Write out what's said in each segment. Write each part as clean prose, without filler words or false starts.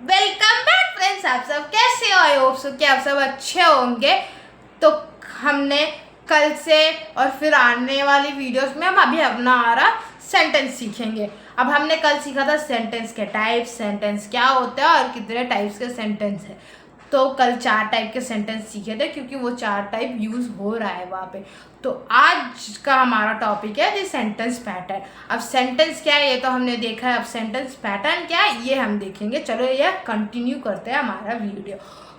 Welcome back friends. आप सब कैसे हो? आई होप सो कि आप सब अच्छे होंगे। तो हमने कल से और फिर आने वाली वीडियोस में हम अभी अपना सेंटेंस सीखेंगे। अब हमने कल सीखा था सेंटेंस के टाइप, सेंटेंस क्या होता है और कितने टाइप्स के सेंटेंस है। तो कल 4 टाइप के सेंटेंस सीखे थे क्योंकि वो 4 टाइप यूज़ हो रहा है वहाँ पे। तो आज का हमारा टॉपिक है दी सेंटेंस पैटर्न। अब सेंटेंस क्या है ये तो हमने देखा है, अब सेंटेंस पैटर्न क्या है ये हम देखेंगे। चलो ये कंटिन्यू करते हैं हमारा वीडियो।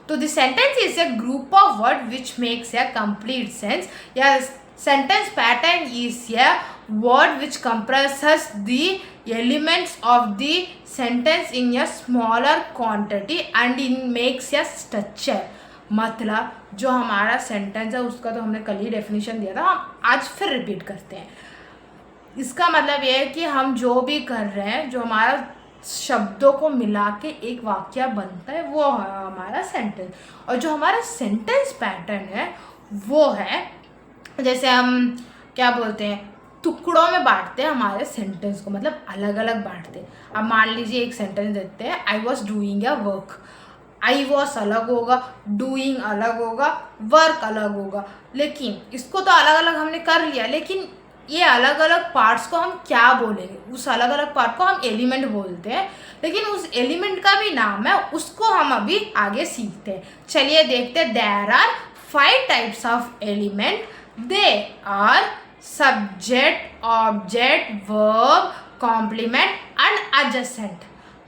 तो the sentence is a group of words which makes a complete sense. या sentence pattern is a word which compresses the elements of the sentence in a smaller quantity and it makes a structure. मतलब जो हमारा sentence है उसका तो हमने कल ही definition दिया था, हम आज फिर रिपीट करते हैं। इसका मतलब ये है कि हम जो भी कर रहे हैं, जो हमारा शब्दों को मिला के एक वाक्य बनता है वो है हमारा सेंटेंस। और जो हमारा सेंटेंस पैटर्न है वो है, जैसे हम क्या बोलते हैं, टुकड़ों में बांटते हैं हमारे सेंटेंस को, मतलब अलग अलग बांटते हैं। अब मान लीजिए एक सेंटेंस देते हैं, I was doing a work. I was अलग होगा, डूइंग अलग होगा, वर्क अलग होगा। लेकिन इसको तो अलग अलग हमने कर लिया, लेकिन ये अलग अलग पार्ट्स को हम क्या बोलेंगे? उस अलग अलग पार्ट को हम एलिमेंट बोलते हैं, लेकिन उस एलिमेंट का भी नाम है, उसको हम अभी आगे सीखते हैं। चलिए देखते हैं। There are 5 types of element. They are subject, object, verb, complement and adjacent.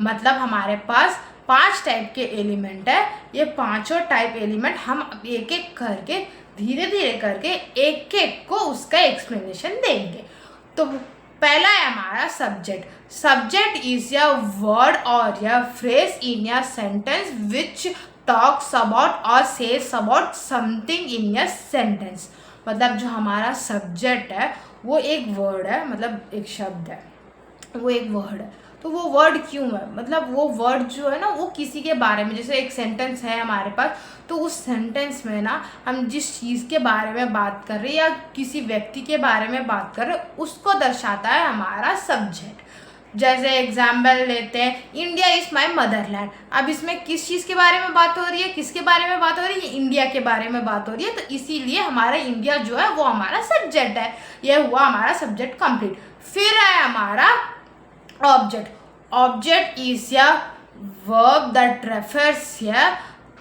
मतलब हमारे पास 5 टाइप के एलिमेंट है। ये पांचों टाइप एलिमेंट हम एक एक करके धीरे धीरे करके एक एक को उसका एक्सप्लेनेशन देंगे। तो पहला है हमारा subject. Subject is a word or a phrase in a sentence which talks about or says about something in a sentence. मतलब जो हमारा सब्जेक्ट है वो एक वर्ड है, मतलब एक शब्द है, वो एक वर्ड है। तो वो वर्ड क्यों है? मतलब वो वर्ड जो है ना वो किसी के बारे में, जैसे एक सेंटेंस है हमारे पास, तो उस सेंटेंस में ना हम जिस चीज़ के बारे में बात कर रहे हैं या किसी व्यक्ति के बारे में बात कर रहे हैं उसको दर्शाता है हमारा सब्जेक्ट। जैसे एग्जाम्पल लेते हैं, इंडिया इज़ माई मदरलैंड। अब इसमें किस चीज़ के बारे में बात हो रही है, किसके बारे में बात हो रही है? इंडिया के बारे में बात हो रही है। तो इसीलिए हमारा इंडिया जो है वो हमारा सब्जेक्ट है। यह हुआ हमारा सब्जेक्ट कंप्लीट। फिर है हमारा object. Object is a verb that refers a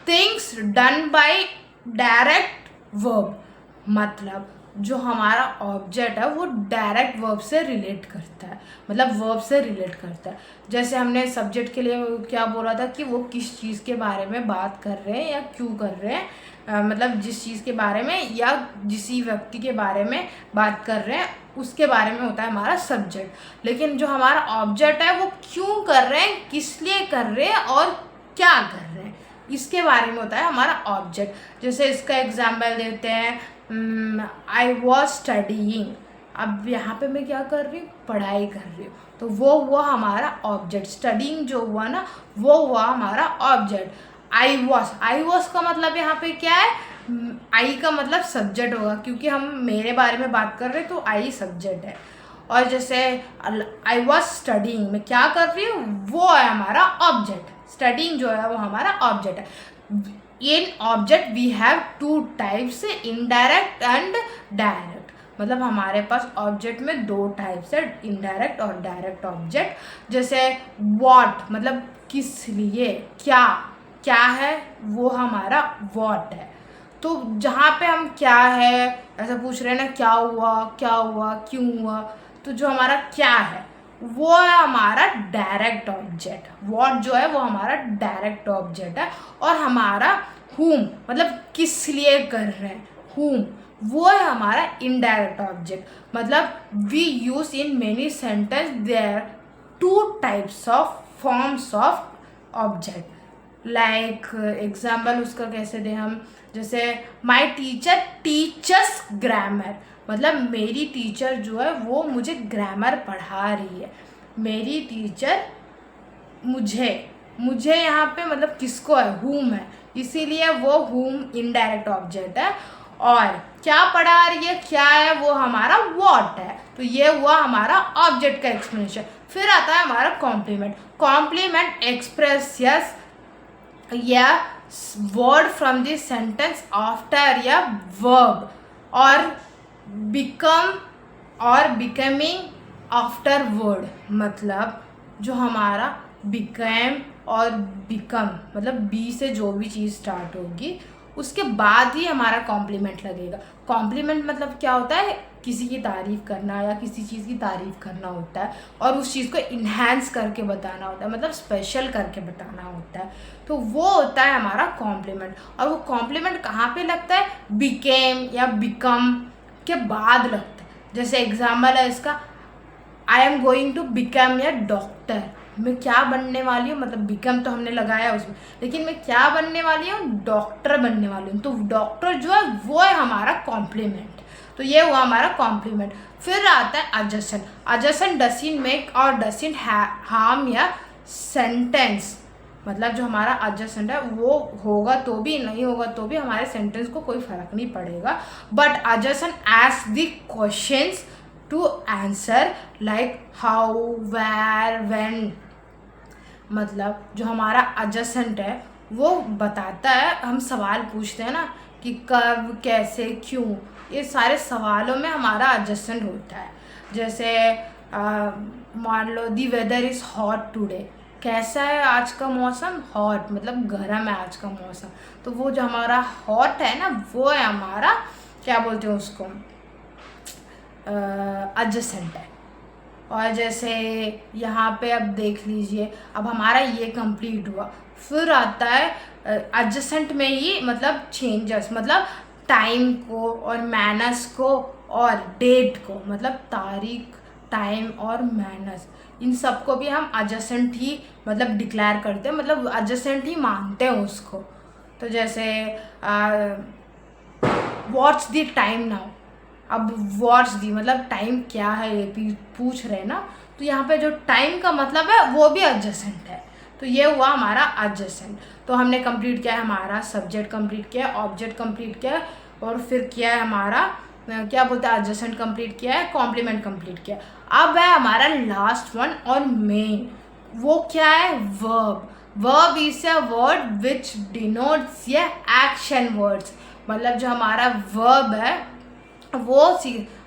things done by direct verb. मतलब जो हमारा ऑब्जेक्ट है वो डायरेक्ट वर्ब से रिलेट करता है, मतलब वर्ब से रिलेट करता है। जैसे हमने सब्जेक्ट के लिए क्या बोला था कि वो किस चीज़ के बारे में बात कर रहे हैं या क्यों कर रहे हैं, मतलब जिस चीज़ के बारे में या किसी व्यक्ति के बारे में बात कर रहे हैं उसके बारे में होता है हमारा सब्जेक्ट। लेकिन जो हमारा ऑब्जेक्ट है वो क्यों कर रहे हैं, किस लिए कर रहे हैं और क्या कर रहे हैं, इसके बारे में होता है हमारा ऑब्जेक्ट। जैसे इसका एग्जाम्पल देते हैं, आई वॉज स्टडीइंग। अब यहाँ पे मैं क्या कर रही हूँ? पढ़ाई कर रही हूँ। तो वो हुआ हमारा ऑब्जेक्ट। स्टडीइंग जो हुआ ना वो हुआ हमारा ऑब्जेक्ट। आई वॉज का मतलब यहाँ पे क्या है? आई का मतलब सब्जेक्ट होगा, क्योंकि हम मेरे बारे में बात कर रहे हैं तो आई सब्जेक्ट है। और जैसे आई वॉज स्टडीइंग, मैं क्या कर रही हूँ, वो है हमारा ऑब्जेक्ट। स्टडीइंग जो है वो हमारा ऑब्जेक्ट है। In object we have 2 types, indirect and direct. मतलब हमारे पास ऑब्जेक्ट में 2 टाइप्स है, इनडायरेक्ट और डायरेक्ट ऑब्जेक्ट। जैसे व्हाट मतलब किस लिए, क्या क्या है वो हमारा व्हाट है। तो जहाँ पे हम क्या है ऐसा पूछ रहे हैं ना, क्या हुआ क्यों हुआ, तो जो हमारा क्या है वो है हमारा डायरेक्ट ऑब्जेक्ट। व्हाट जो है वो हमारा डायरेक्ट ऑब्जेक्ट है। और हमारा whom मतलब किस लिए कर रहे हैं, whom वो है हमारा इनडायरेक्ट ऑब्जेक्ट। मतलब we use in many sentence there 2 types of forms of object. Like example उसका कैसे दें हम? जैसे माई टीचर टीचर्स ग्रामर। मतलब मेरी टीचर जो है वो मुझे ग्रामर पढ़ा रही है। मेरी टीचर मुझे यहाँ पे मतलब किसको है? whom है, इसीलिए वो whom इनडायरेक्ट ऑब्जेक्ट है। और क्या पढ़ा रही है, क्या है, वो हमारा what है। तो ये हुआ हमारा ऑब्जेक्ट का एक्सप्लेनेशन। फिर आता है हमारा कॉम्प्लीमेंट। कॉम्प्लीमेंट एक्सप्रेस या word from this sentence after या वर्ब, और बिकम और बिकमिंग आफ्टर वर्ड। मतलब जो हमारा बिकम और बिकम मतलब बी से जो भी चीज़ स्टार्ट होगी उसके बाद ही हमारा कॉम्प्लीमेंट लगेगा। कॉम्प्लीमेंट मतलब क्या होता है, किसी की तारीफ़ करना या किसी चीज़ की तारीफ़ करना होता है और उस चीज़ को इन्हेंस करके बताना होता है, मतलब स्पेशल करके बताना होता है। तो वो होता है हमारा कॉम्प्लीमेंट। और वो कॉम्प्लीमेंट कहाँ पे लगता है, बिकेम या बिकम के बाद लगता है। जैसे एग्जाम्पल है इसका, I am going to become a doctor. मैं क्या बनने वाली हूँ, मतलब बिकम तो हमने लगाया उसमें, लेकिन मैं क्या बनने वाली हूँ, डॉक्टर बनने वाली हूँ। तो डॉक्टर जो है वो है हमारा कॉम्प्लीमेंट। तो ये हुआ हमारा कॉम्प्लीमेंट। फिर आता है adjacent। adjacent डजंट मेक और डजंट हार्म या सेंटेंस। मतलब जो हमारा adjacent है वो होगा तो भी, नहीं होगा तो भी हमारे सेंटेंस को कोई फर्क नहीं पड़ेगा। But adjacent ask the questions to answer like how, where, when। मतलब जो हमारा adjacent है वो बताता है, हम सवाल पूछते हैं ना कि कब, कैसे, क्यों, ये सारे सवालों में हमारा adjacent होता है। जैसे मान लो the weather is hot today, कैसा है आज का मौसम, हॉट मतलब गर्म है आज का मौसम। तो वो जो हमारा हॉट है ना वो है हमारा, क्या बोलते हैं उसको, adjacent है। और जैसे यहाँ पे अब देख लीजिए, अब हमारा ये कंप्लीट हुआ। फिर आता है adjacent में ही मतलब चेंजेस, मतलब टाइम को और मैनर्स को और डेट को, मतलब तारीख, टाइम और मैनर्स, इन सबको भी हम adjacent ही मतलब डिक्लेयर करते हैं, मतलब adjacent ही मानते हैं उसको। तो जैसे व्हाट्स द टाइम नाउ, अब व्हाट्स दी मतलब टाइम क्या है ये पूछ रहे हैं ना, तो यहाँ पे जो टाइम का मतलब है वो भी adjacent है। तो ये हुआ हमारा adjacent। तो हमने कंप्लीट किया है हमारा सब्जेक्ट, कंप्लीट किया है ऑब्जेक्ट, कंप्लीट किया है, और फिर किया है हमारा क्या बोलते हैं adjacent कंप्लीट किया है, कॉम्प्लीमेंट कंप्लीट किया है। अब है हमारा लास्ट वन और मेन, वो क्या है, verb. Verb is a word which denotes या एक्शन वर्ड्स। मतलब जो हमारा वर्ब है वो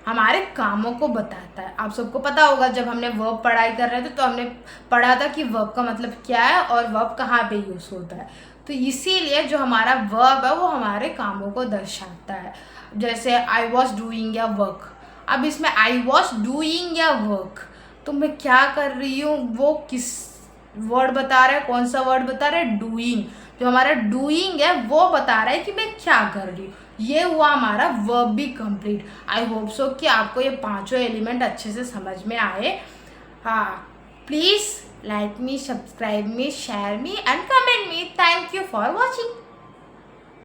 हमारे कामों को बताता है। आप सबको पता होगा जब हमने वर्ब पढ़ाई कर रहे थे तो हमने पढ़ा था कि वर्ब का मतलब क्या है और वर्ब कहाँ पे यूज़ होता है। तो इसीलिए जो हमारा वर्ब है वो हमारे कामों को दर्शाता है। जैसे आई वॉज डूइंग या वर्क, अब इसमें आई वॉज डूइंग या वर्क, तो मैं क्या कर रही हूँ वो किस वर्ड बता रहा है, कौन सा वर्ड बता रहा है, डूइंग। जो हमारा डूइंग है वो बता रहा है कि मैं क्या कर रही हूँ। ये हुआ हमारा वर्ब भी कंप्लीट। आई होप सो कि आपको ये पांचों एलिमेंट अच्छे से समझ में आए। हाँ, please like me, subscribe me, share me and comment me. Thank you for watching.